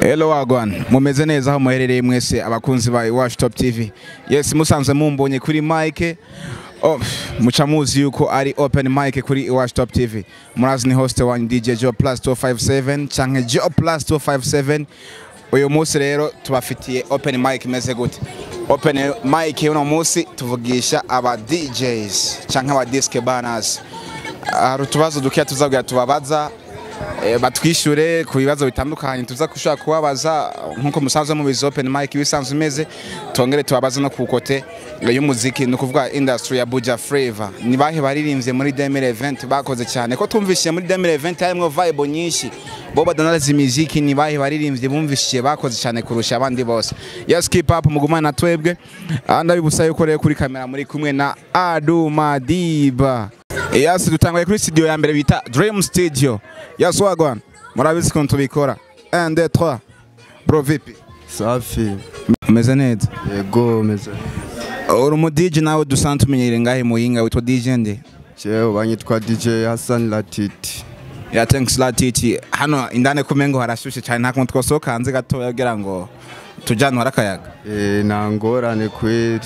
Hello wagwan, mumeze neza aho muherereye mwese abakunzi ba Iwacu Top TV. Yes, musanze mumbonye kuri mic. Muca muzi yuko ari open mic kuri Iwacu Top TV. Murazi ni host wa DJ Joe Plus 257 canke Joe Plus 257. Uyu munsi rero tubafitiye open mic meze gute. Open mic uno munsi tuvugisha aba DJs canke aba disc banners. Tubazo dukiya tuzagira tubabaza batwishure ku bibazo bitandukanye tuza kushaka kubabaza nkuko musanzwe mu bizo open mic bisanzwe imeze tongere tubabaza no ku kote y'umuziki no kuvuga industry ya Buja Flavor ni bahe baririmbye muri 2020 bakoze cyane ko tumvishiye muri 2020 harimo vibe nyinshi bo badanaliza imiziki ni bahe baririmbye bumvishiye bakoze cyane kurusha abandi bose. Yes, keep up mugumana na twebwe ndabibusa yuko rero kuri kamera muri kumwe na Adu Madiba. Yes, dutangaye kuri studio ya mbere bita Dream Studio. Yes, wagwan. Murabizi ko tubikora. 1 2 3. Bro vipi? Safi. Meze neza. Yego meze. Uri mu DJ nawe dusanzwe tumenyere ngahe muyinga witwa DJ nde? Jewe banyitwa DJ Hassan Latiti. Ya thanks Latiti. Hano indane kumengo harashushe cyane nta kuntu twosoka hanze gato yagira ngo tujana harakayaga. Nangorane kweri.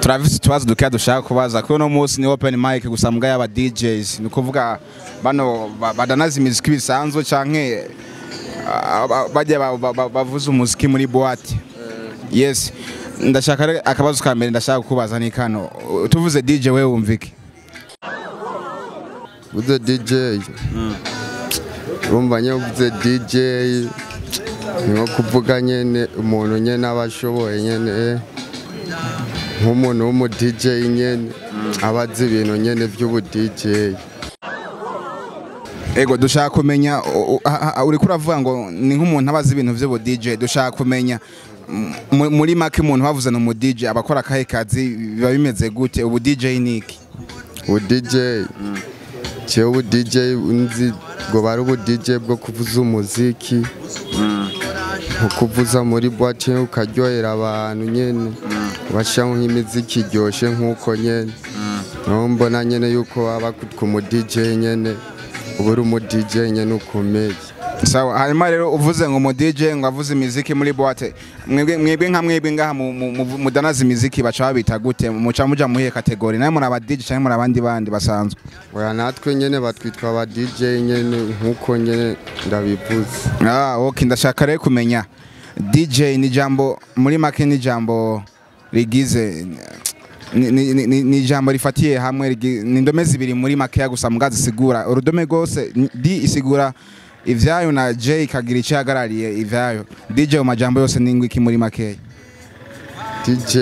Travis tubazo dukiya dushaka kubaza ko no munsi ni open mic gusa mbwa y'aba DJs ni kuvuga bano badanaza imiziki bisanzwe canke bajye bavuza umuziki muri boîte. Yes, ndashaka akabazo ka mbere ndashaka kubaza ni kano tuvuze DJ wewe wumvike. Uze DJ. Urumva nyavuze DJ nko kuvuga nyene umuntu nyene abashoboye nyene nk'umuntu w'umu DJ nyene abazi ibintu nyene by'ubu DJ. Ego dushaka kumenya uri kuravuga ngo ni nk'umuntu abazi ibintu by'ubu DJ dushaka kumenya muri make umuntu bavuze no mu DJ abakora kahe kazi biba bimeze gute ubu DJ niki? Ubu DJ cyo ubu DJ unzi ngo bari ubu DJ bwo kuvuza umuziki kuvuza muri boîte ukaryohera abantu nyene bashaho nk'imiziki ryoshe nkuko nyene mbona nyene yuko aba ku mu DJ nyene uburi mu DJ nyene ukomeye. Sawa, hanyuma rero uvuze ngo mu DJ ngo avuze imiziki muri boîte mwebwe nka mwebwe ngaha mudanaza imiziki baca babita gute muca muja muhiye kategori naye muri aba DJ cyangwa muri abandi bandi basanzwe? Oya natwe nyene batwitwa aba DJ nyene nkuko nyene ndabivuze. Okay, ndashaka rero kumenya DJ ni jambo muri make ni jambo rigize ni jambo rifatiye hamwe ni ndome zibiri muri make ya gusa mugazi sigura urudome gose D isigura ivyayo na J ikagira icagarariye ivyayo. DJ mu majambo yose ningwi ki muri make? DJ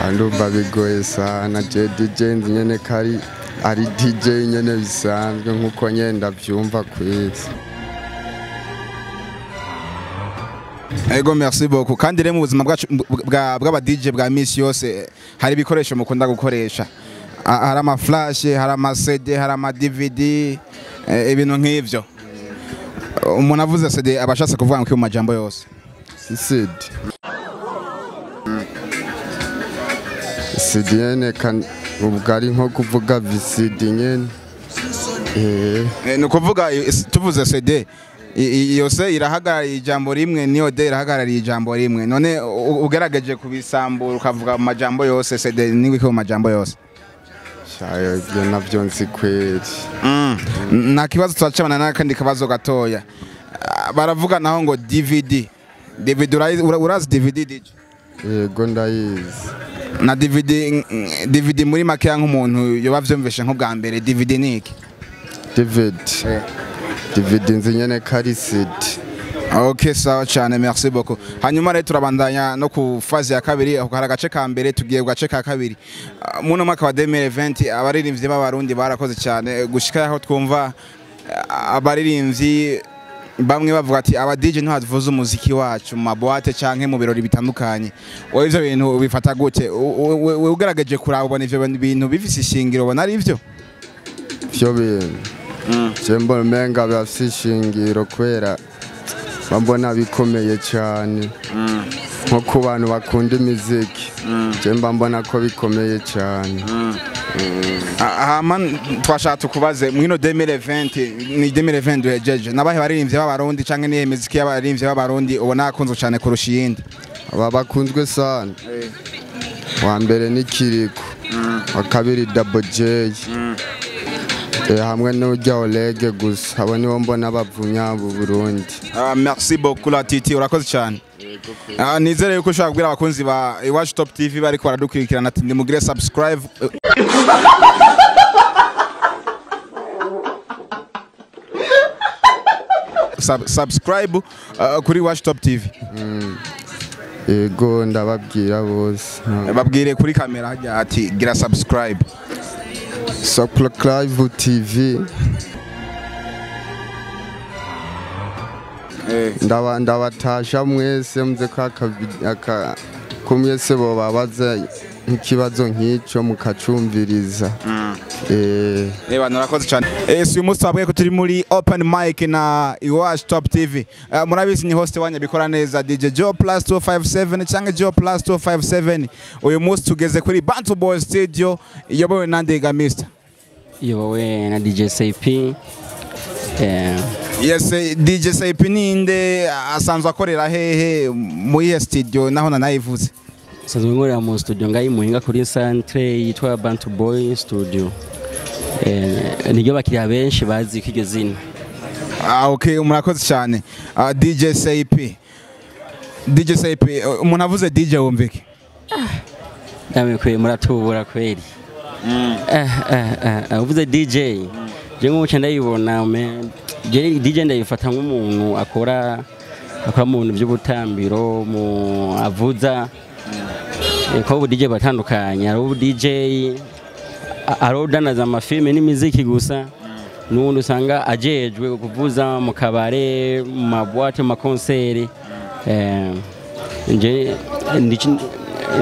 andumva bigoye sana DJ nyene kari ari DJ nyene bisanzwe nkuko nyenda byumva kwezi. Ego merci beaucoup. Kandi rero mu buzima bw'aba DJ bwa misi yose hari ibikoresho mukunda gukoresha. Hari ama flash, hari ama CD, hari ama DVD, ibintu nk'ivyo. Umuntu avuze CD abashaka kuvuga ngo mu majambo yose. CD. CD nyene kan ubugari nko kuvuga VCD nyene. No kuvuga tuvuze CD yose irahagarariye ijambo rimwe niyo de irahagarariye ijambo rimwe none ugerageje kubisambura ukavuga amajambo yose CD ningwi ko majambo yose. Shayo ibyo navyo nzi kweri. Na kibazo twacabana nakandi kabazo gatoya baravuga naho ngo DVD urazi DVD DJ? Yego ndayizi. Na DVD muri make nk'umuntu yoba vyumvishe nko bwa mbere DVD niki? DVD nzi nyene kari CD. Okay, sawa cyane, merci beaucoup. Hanyuma rero turabandanya no ku faze ya kabiri aho hari agace ka mbere tugiye ku gace ka kabiri. Muno mwaka wa 2020 abaririmbyi b'abarundi barakoze cyane gushika aho twumva abaririmbyi bamwe bavuga ati aba DJ ntavuza umuziki wacu mu maboîte canke mu birori bitandukanye. Wowe ivyo bintu bifata gute? We ugaragaje kurabona ivyo bintu bifise ishingiro ubona ari ivyo? Vyo bintu Jembo menga bafise ishingiro kwera bambona bikomeye cyane nko ku bantu bakunda imiziki Jemba mbona ko bikomeye cyane Hama twashaka tukubaze mwino 2020 ni 2020 duhejeje nabahe baririmbye b'abarundi canke nihe muziki y'abaririmbye b'abarundi ubona akunzwe cyane kurusha iyindi? aba bakunzwe sana wa mbere ni Kiriko wa kabiri Double J hamwe n'ujya Olege gusa abo nibo mbona bavunya mu Burundi. Merci beaucoup la Titi urakoze cyane. Nizere yuko ushaka kubwira abakunzi ba Iwacu Top TV bariko baradukurikirana ati ndimugire subscribe subscribe kuri Iwacu Top TV. Yego ndababwira bose. Babwire kuri kamera hajya ati gira subscribe. Subscribe TV. Ndabatasha mwese mze kumyese bo babaza nk'ikibazo nk'icyo mukacumviriza. Narakoze cyane. Si umunsi twabwiye ko turi muri open mic na Iwacu Top TV. Murabizi ni host wanya bikora neza DJ Joe Plus 257 cyangwa Joe Plus 257. Uyu munsi tugeze kuri Bantu Boy Studio iyobowe na Ndega Mr. Iyobowe na DJ CP. Yes, DJ CP ninde asanzwe akorera hehe muri studio naho nanayivuze? Sanzwe ngorera mu studio ngayi Muyinga kuri centre yitwa Bantu Boy Studio. Niryo bakiriya benshi bazi ko iryo zina. Okay, murakoze cyane. DJ CP. DJ CP umuntu avuze DJ wumvike? Namwe kwe muratubura kweli. Uvuze DJ. Je nk'uko ndayibona DJ ndayifata nk'umuntu akora mu bintu by'ubutambiro mu avuza ko ubu DJ batandukanye ari ubu DJ arodanaza amafilme n'imiziki gusa n'undi usanga ajejwe kuvuza mu kabare mu mabwate mu makonseri nje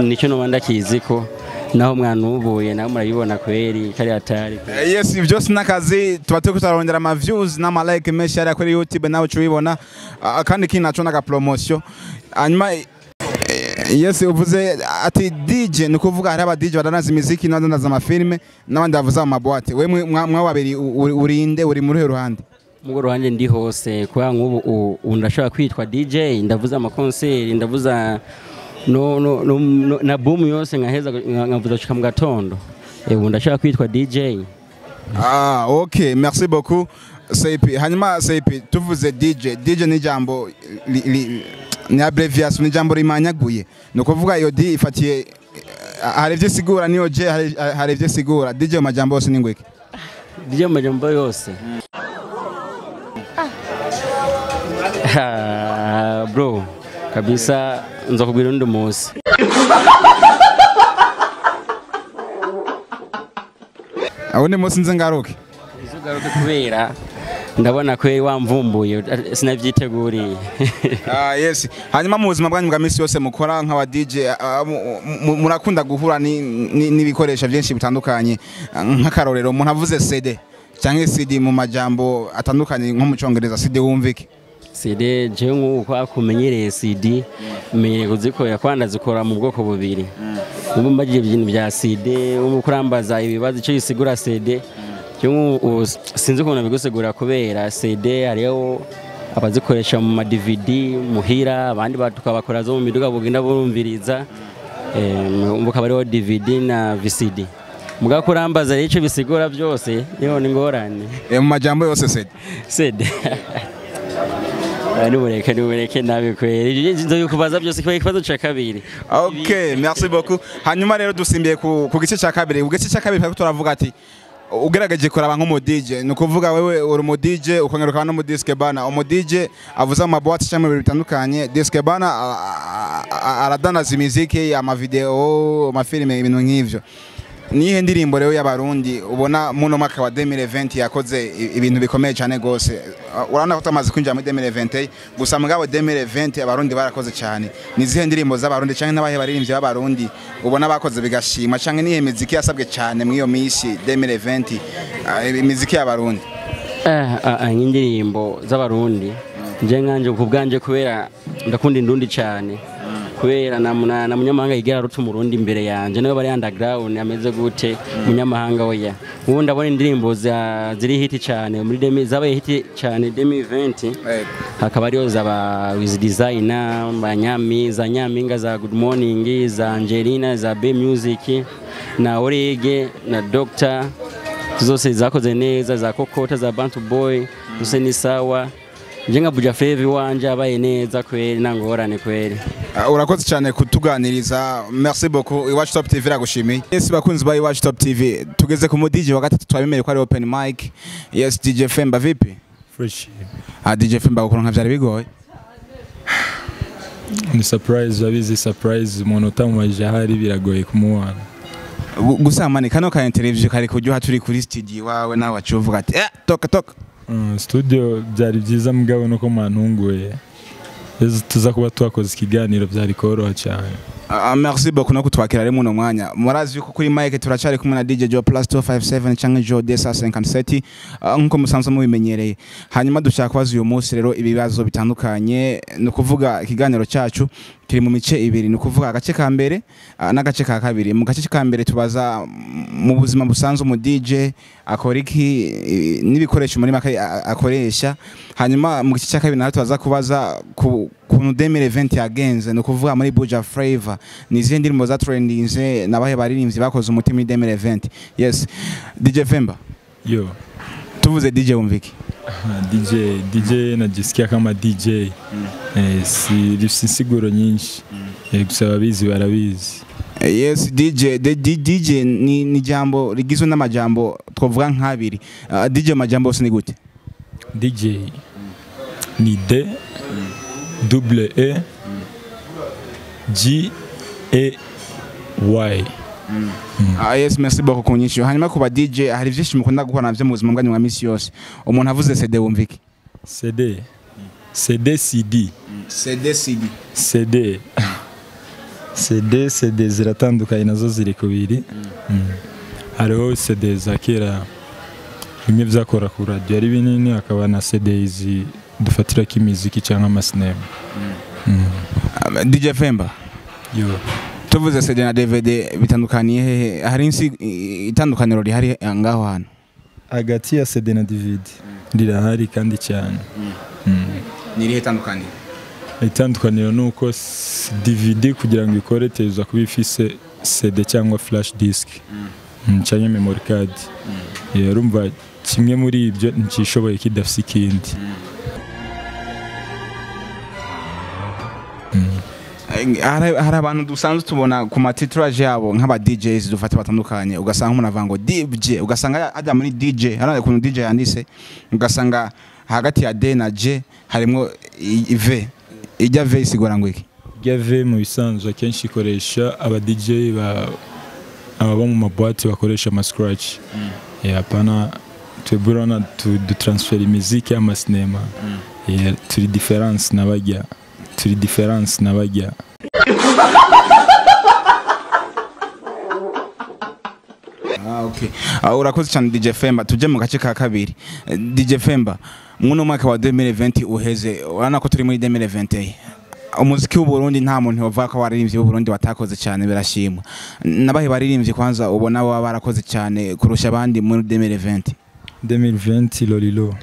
nicyo no ndakiziko naho mwana ubuye naho murabibona kweri kari atari. Yes, byose nakazi tuba turi kutarondera ama views n'ama like menshi ari kuri YouTube nawe cubibona kandi kinaco naga promotion hanyuma. Yes, uvuze ati DJ nukuvuga hari aba DJ badanaza imiziki n'abadanaza amafilme n'abandi bavuza amabwate. We mwababiri urinde uri muri ruhande? Mu ruhande ndi hose kwa nk'ubu ndashaka kwitwa DJ ndavuza amakonseri ndavuza na boom yose nkaheza nkavuza chika mu gatondo. Ndashaka kwitwa DJ. Okay, merci beaucoup CP. Hanyuma CP tuvuze DJ ni jambo ni abbreviation ni jambo rimanyaguye no kuvuga iyo D ifatiye hari ivyo sigura niyo J hari ivyo sigura DJ majambo yose ningweke? DJ majambo yose bro kabisa nzokubwira undi munsi. Abone munsi nze ngaruke kubera ndabona ko wamvumbuye sinavyiteguriye. Yes, hanyuma mu buzima bwanyu bwa misi yose mukora nk'aba DJ murakunda guhura n'ibikoresho byinshi bitandukanye nk'akarorero umuntu avuze CD cyangwa CD mu majambo atandukanye nko mu Cyongereza CD wumvike? CD je nk'uko akumenyereye CD menye kuzikorera kwanda zikora mu bwoko bubiri. Ubu mbagiye ibintu bya CD umukurambaza ibibazo cyo yisigura CD sinzi ukuntu bigusegura kubera CD hariho abazikoresha mu ma DVD muhira abandi batukabakora zo mu miduga bugenda burumviriza umbuka bariho DVD na VCD mugakurambaza ico bisigura byose niho ni ngorane mu majambo yose CD Nubureke nabi kweri nzo yukubaza byose kwa ikibazo ca kabiri. Okay, merci beaucoup. Hanyuma rero dusimbiye ku gice ca kabiri. Ugice ca kabiri kandi turavuga ati ugerageje kuraba nko mu DJ nukuvuga wewe uri mu DJ ukongeruka no mu disque bana umu DJ avuza ama boîte cyangwa ibintu bitandukanye disque bana aradanaza imiziki ama video ama filme ibintu nk'ivyo. Nihe ndirimbo rero y'abarundi ubona muno mwaka wa 2020 yakoze ibintu bikomeye cyane gose urana ko tamaze kwinjira muri 2020 gusa mugabo 2020 abarundi barakoze cyane nizihe ndirimbo z'abarundi cyangwa n'abahe baririmbye b'abarundi ubona bakoze bigashima cyangwa nihe miziki yasabwe cyane muri iyo misi 2020 imiziki y'abarundi indirimbo z'abarundi nje nkanje ku bwanje kubera ndakunda indundi cyane kubera na munyamahanga yigera ruca umurundi imbere yanje nawe bari underground ameze gute munyamahanga oya ubu ndabona indirimbo ziri hit cyane muri zabaye hit cyane 2020 hakaba ariyo zaba with designer banyami za nyaminga za good morning za Angelina za B music na Orege na Doctor zose zakoze neza za kokota za Bantu Boy zose ni sawa jenga buja Flavor wanje abaye neza kweli nangorane kweli. Urakoze cyane kutuganiriza, merci beaucoup. Iwacu Top TV ragushimiye. Yes bakunzi ba Iwacu Top TV, tugeze ku DJ wa gatatu twabimeye ko ari open mic. Yes DJ Femba vipi? Fresh. DJ Femba uko nkavyari bigoye. Ni surprise abizi surprise umuntu utamubaje hari biragoye kumuwana. Gusa mani kano ka interview kari kujya turi kuri studio wawe nawe acuvuga ati toka studio byari byiza mugabo nuko mantunguye tuza kuba twakoze ikiganiro byari koroha cyane. Merci beaucoup no kutwakira rero muno mwanya. Murazi yuko kuri mic turacari kumwe na DJ Joe plus 257 cyangwa Joe Desa 57 nkuko musanzwe mubimenyereye. Hanyuma dushaka kubaza uyu munsi rero ibibazo bitandukanye no kuvuga ikiganiro cyacu kiri mu mice ibiri no kuvuga agace ka mbere n'agace ka kabiri. Mu gace ka mbere tubaza mu buzima busanzwe mu DJ akora iki n'ibikoresho muri make akoresha. Hanyuma mu gice cya kabiri naho tubaza kubaza ku 2020 yagenze no kuvuga muri Buja Flavor nizihe ndirimbo za trendinze nabahe baririmbyi bakoze umutima muri 2020. Yes DJ Femba. Yo tuvuze DJ wumviki? DJ najisikia kama DJ si siguro nyinshi gusa babizi barabizi. Yes DJ ni jambo rigizwe n'amajambo twavuga nk'abiri. DJ majambo yose ni gute? DJ ni D double E G E Y. Yes merci beaucoup kunyisho. Hanyuma kuba DJ hari byinshi mukunda gukora navyo mu buzima bwanyu bwa misi yose. Umuntu avuze CD wumviki? CD ziratandukanye nazo ziri kubiri. Hariho CD za kera bimwe byakora ku radio ari binini, akaba na CD izi dufatira kimiziki cyangwa amasinema. DJ Femba. Yo tuvuze CD na DVD bitandukaniye hehe? Hari itandukaniro rihari ngaho hano hagati ya CD na DVD? Rirahari kandi cyane. Nirihe tandukaniro? Itandukaniro nuko DVD kugira ngo ikore teza kuba ifise CD cyangwa flash disk cyangwa memory card. Yarumva kimwe muri ibyo ncishoboye kidafise ikindi. Hari abantu dusanzwe tubona ku matitraje yabo nk'aba DJs dufata batandukanye, ugasanga umuntu avango DJ, ugasanga hajya muri DJ harane ku DJ yandise, ugasanga hagati ya D na J harimo V. Ijya V isigora ngo iki? Ijya V mu bisanzwe akenshi ikoresha aba DJ abo mu mabwate bakoresha ama scratch. Hapana tuburana du transfer imiziki ama cinema. Turi difference nabajya. Okay. Urakoze cyane DJ Femba. Tuje mu gace ka kabiri. DJ Femba, muno mwaka wa 2020 uheze, urana ko turi muri 2020. Umuziki w'u Burundi nta muntu uvuga ko waririmbye w'u Burundi watakoze cyane birashimwa. Nabahe baririmbye kwanza ubona baba barakoze cyane kurusha abandi muri 2020? 2020 Lolilo.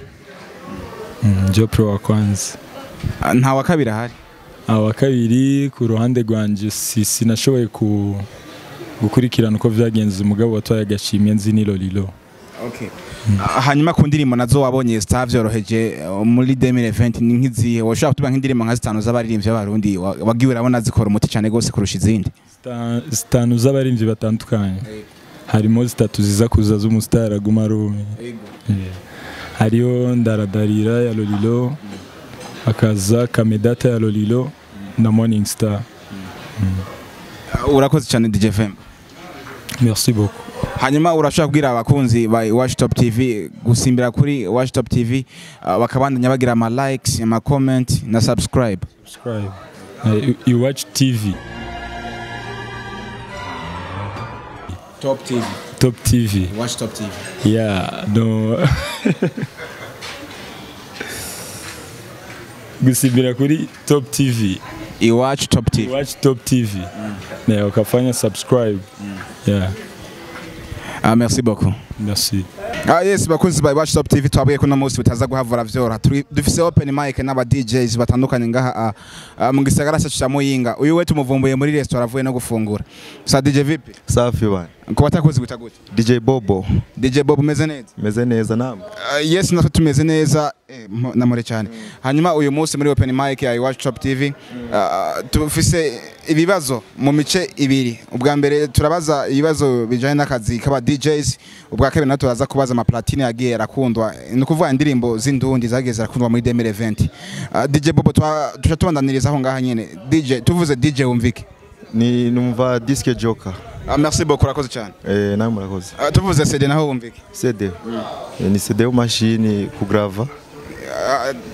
Jopro wa kwanza. Nta wa kabiri ahari? Wa kabiri ku ruhande rwanje sinashoboye gukurikirana uko vyagenze, umugabo watwaye agashimye nzi ni Lolilo. Okay. Hanyuma ku ndirimbo nazo wabonye stavyoroheje muri 2020 ni nkizihe? Washaka kutuba nk'indirimbo nka zitanu z'abaririmbyi b'abarundi wagiwe urabona zikora umuti cyane gose kurusha izindi? Zitanu z'abaririmbyi batandukanye. Harimo zitatu ziza kuza z'umustar aguma Rome. Hariyo Ndaradarira ya Lolilo, akaza Kamedata ya Lolilo na Morning Star. Urakoze cyane DJ Femba. Merci beaucoup. Hanyuma urashaka kubwira abakunzi ba Iwacu Top TV gusimbira kuri Iwacu Top TV bakabandanya bagira ama likes, ama comment na subscribe. Iwacu TV. Top TV. Top TV. Iwacu Top TV. Yeah, no. Gusimbira kuri Top TV. Iwacu Top TV. Iwacu Top TV. Na ukafanya subscribe. Yeah. Merci beaucoup. Merci. Yes, bakunzi ba Iwacu Top TV twabwiye ko no munsi bitaza guhavura vyora. Dufise open mic n'aba DJs batandukanye ngaha mu gisagara cyacu cya Muyinga. Uyu we tumuvumbuye muri restaurant avuye no gufungura. Sa DJ vipi? Safi bana. Ko batakuzi guta gute? DJ Bobo. DJ Bobo meze neza? Meze neza namwe. Yes, natwe tumeze neza namore cyane. Hanyuma uyu munsi muri open mic ya Iwacu Top TV tufise ibibazo mu mice ibiri. Ubwa mbere turabaza ibibazo bijanye n'akazi k'aba DJs, ubwa kabiri nato turaza kubaza ama platine yagiye rakundwa. Ni kuvuga indirimbo z'indundi zageze rakundwa muri 2020. DJ Bobo tubandaniriza aho ngaha nyene. DJ tuvuze DJ wumvike. Ni numva disque Joker. Merci beaucoup urakoze cyane. Nawe murakoze. Tuvuze CD naho wumvike. CD. Ni CD yo machine kugrava.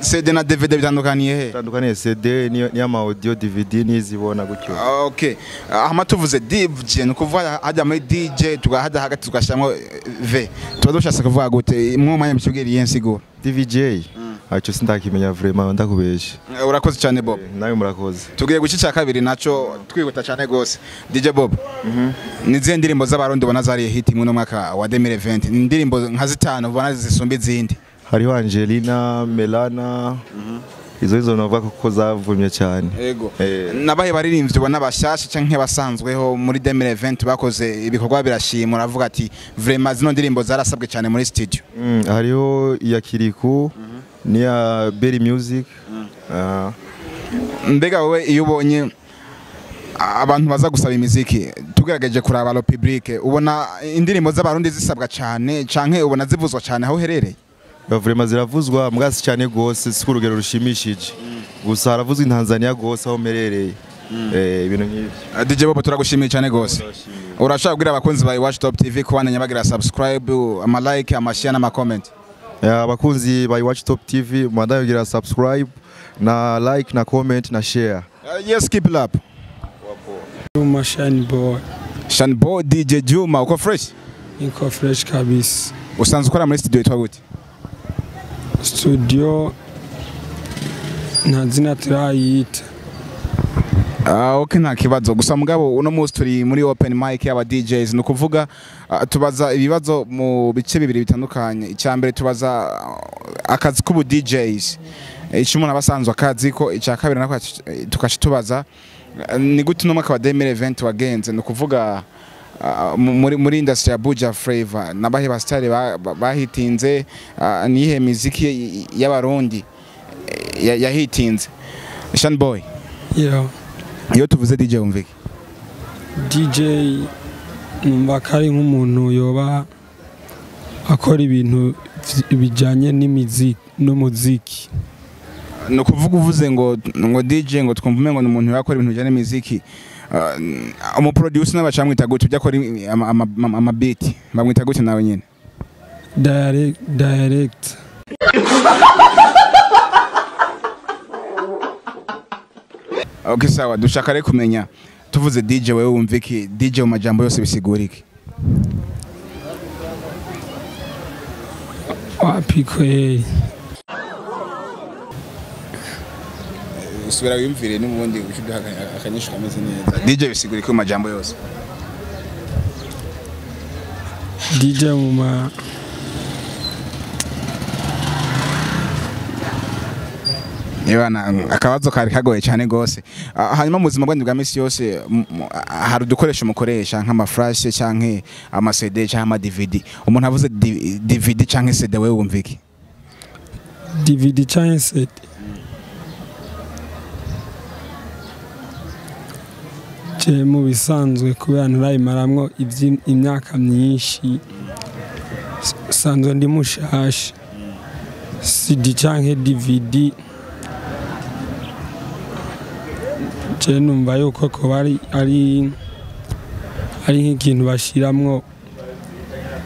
CD na DVD bitandukaniye he? Bitandukaniye CD ni ama audio DVD nizibona gutyo. Okay. Aha tuvuze DJ no kuvuga hajya muri DJ tugahada hagati tugashyamo V. Tubadushaka kuvuga gute mwo manya mukibwiriye nsiguro. DVJ. Acho sindakimenya vraiment ndakubeshe. Urakoze cyane Bob. Nawe murakoze. Tugiye gucica kabiri naco twihuta cyane gose. DJ Bob. Nizihe ndirimbo z'abarundi ubona zari hit mu mwaka wa 2020? Indirimbo nka zitanu ubona zisumba izindi. Hariho Angelina, Melana. Izo navuga ko zavumye cyane. Yego. Nabahe baririmbye ubona bashasha canke basanzweho muri 2020 bakoze ibikorwa birashimura avuga ati vraiment zino ndirimbo zarasabwe cyane muri studio. Hariho Iyakiriku. Ni ya Berry Music. Mbega wowe iyo ubonye abantu baza gusaba imiziki tugerageje kuraba lo public ubona indirimbo z'abarundi zisabwa cyane canke ubona zivuzwa cyane aho herereye? Vraiment ziravuzwa mwasi cyane gose sikurugero rushimishije. Gusa haravuzwa in Tanzania gose aho merereye. Ibintu nk'ibyo. DJ Bobo turagushimiye cyane gose. Urashaka kugira abakunzi ba Iwacu Top TV kubandanya bagira subscribe, ama like, ama share n'ama comment. Abakunzi ba Iwacu Top TV mwandanye kugira subscribe na like na comment na share. Yes, keep it up. Juma Shine Boy. Shine Boy DJ Juma uko fresh? Niko fresh kabisa. Usanzwe ukora muri studio yitwa gute? Studio nazina turayita. Okay nta kibazo gusa mugabo uno munsi turi muri open mic y'aba DJs no kuvuga tubaza ibibazo mu bice bibiri bitandukanye. Icyambere tubaza akazi k'ubu DJs. Icyumuntu abasanzwe akazi ko icya kabiri nako tukashitubaza ni gute no mwaka wa 2020 wagenze no kuvuga muri industry ya Buja Flavor nabahe bastari bahitinze nihe muziki y'abarundi yahitinze. Shan Boy. Yeah. Iyo tuvuze DJ umvike. DJ numva kari nk'umuntu yoba akora ibintu bijanye n'imiziki no muziki. No kuvuga uvuze ngo DJ ngo twumvume ngo umuntu yakora ibintu bijanye n'imiziki. Umu producer n'abacamwita gute ujya akora ama beat bamwita gute nawe nyene? Direct. Okay sawa dushaka rero kumenya tuvuze DJ wewe wumviki DJ mu majambo yose bisigurike. Wapi kweli? Usubira wimvire n'ubundi ushuduha akanyisho kameze neza. DJ bisigurike mu majambo yose. DJ muma Yebana akabazo kari kagoye cyane gose. Hanyuma mu buzima bwanyu bwa misi yose hari udukoresho mukoresha nk'ama flash canke ama CD canke ama DVD. Umuntu avuze DVD canke CD wewe wumviki? DVD canke CD. Mu bisanzwe kubera narayimaramwo imyaka myinshi sanzwe ndi mushasha. CD canke DVD numva yuko ko ari nk'ikintu bashiramwo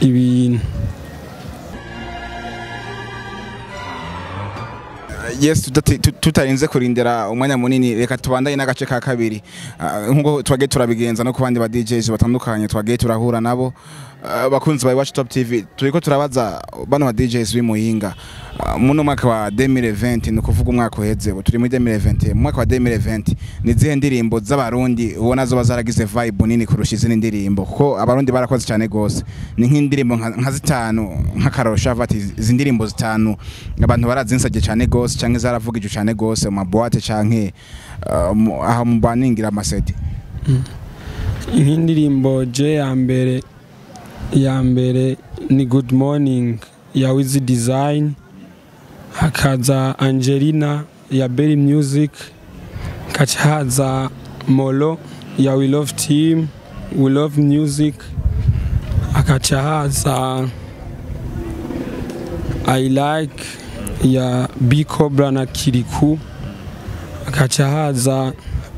ibintu. Yes, tutarinze kurindira umwanya munini reka tubandanye n'agace ka kabiri nkuko twage turabigenza no kubandi ba DJs batandukanye twage turahura nabo bakunzi ba Iwacu Top TV turiko turabaza bano ba DJs b'Imuyinga muno mwaka wa 2020 ni kuvuga umwaka uheze turi muri 2020 mu mwaka wa 2020 ni zihe ndirimbo z'abarundi ubona zo bazaragize vibe nini kurusha izindi ndirimbo kuko abarundi barakoze cyane gose ni nk'indirimbo nka zitanu nk'akarosha vati izi ndirimbo zitanu abantu barazinsage cyane gose canke zaravugije cyane gose mu maboate canke aha mu baningira amaseti indirimbo je ya mbere ni Good Morning ya Wiz Design, hakaza Angelina ya Berry Music, kachaza Molo ya We Love Team, We Love Music, akachaza I Like ya B Cobra na Kiriku, akachaza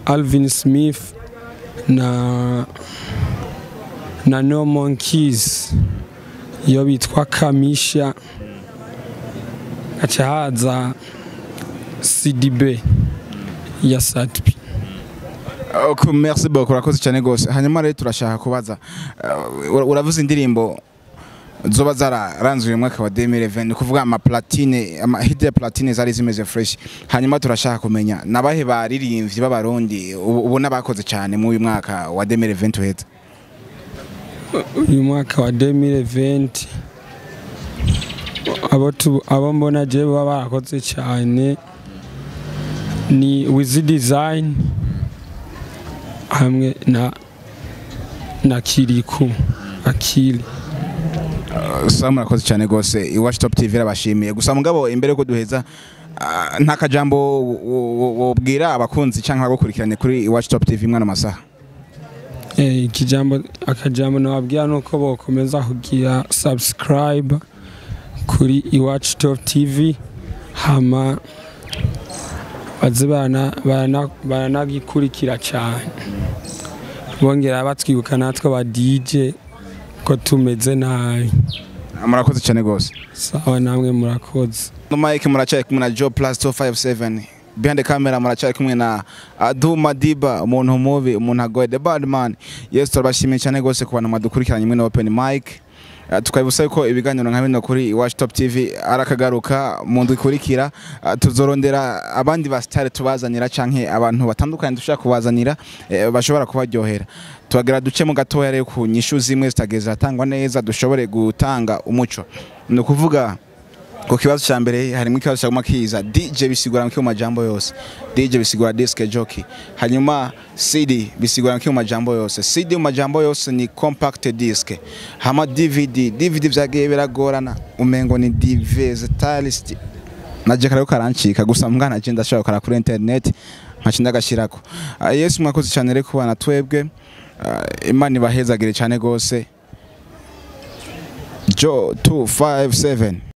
Alvin Smith na No Monkeys iyo bitwa Kamisha, akachaza CDB ya Satpi. Okay, merci beaucoup, urakoze cyane gose. Hanyuma rero turashaka kubaza uravuze indirimbo zoba zararanzuye mwaka wa 2020 kuvuga ama platine ama hit ya platine zari zimeze fresh. Hanyuma turashaka kumenya nabahe baririmbyi b'abarundi ubona bakoze cyane mu uyu mwaka wa 2020 uheze. Uyu mwaka wa 2020 abo mbona je baba barakoze cyane ni Wiz Design hamwe na Kiriku Akili. Samu murakoze cyane gose. Iwacu Top TV rabashimiye gusa mugabo imbere ko duheza nta kajambo wobwira abakunzi canke abagukurikiranye kuri Iwacu Top TV mwana masaha. Akajambo nababwira nuko bokomeza kugira subscribe kuri Iwacu Top TV hama baranagikurikira cyane bongera batwibuka natwe ba DJ ko tumeze nabi. Murakoze cyane gose. Sawa namwe murakoze. No Mike muracaye kumwe na Joe Plus 257 behind the camera muracaye kumwe na Aduma Diba umuntu mubi umuntu agoye the bad man. Yes turabashimiye cyane gose ku bantu madukurikiranye muri Open Mic. Tukabusaba ko ibiganiro nka bino kuri Iwacu Top TV arakagaruka mu ndwikurikira tuzorondera abandi ba star tubazanira canke abantu batandukanye dushaka kubazanira bashobora kubaryohera tubagira duce mu gatoya rero ku nyishu zimwe zitageza atangwa neza dushobore gutanga umuco no kuvuga ko kibazo cya mbere harimo ikibazo cyaguma kiza DJ bisigura mu majambo yose DJ bisigura disc jockey hanyuma CD bisigura mu majambo yose CD mu majambo yose ni compact disc hama DVD vyagiye biragorana umengo ni digitalist naje karako karancika gusa mwana je ndashaka kara kuri internet nkacinda gashirako Yesu mwakoze cyane rero kubana twebwe Imana ibahezagire cyane gose Joe 257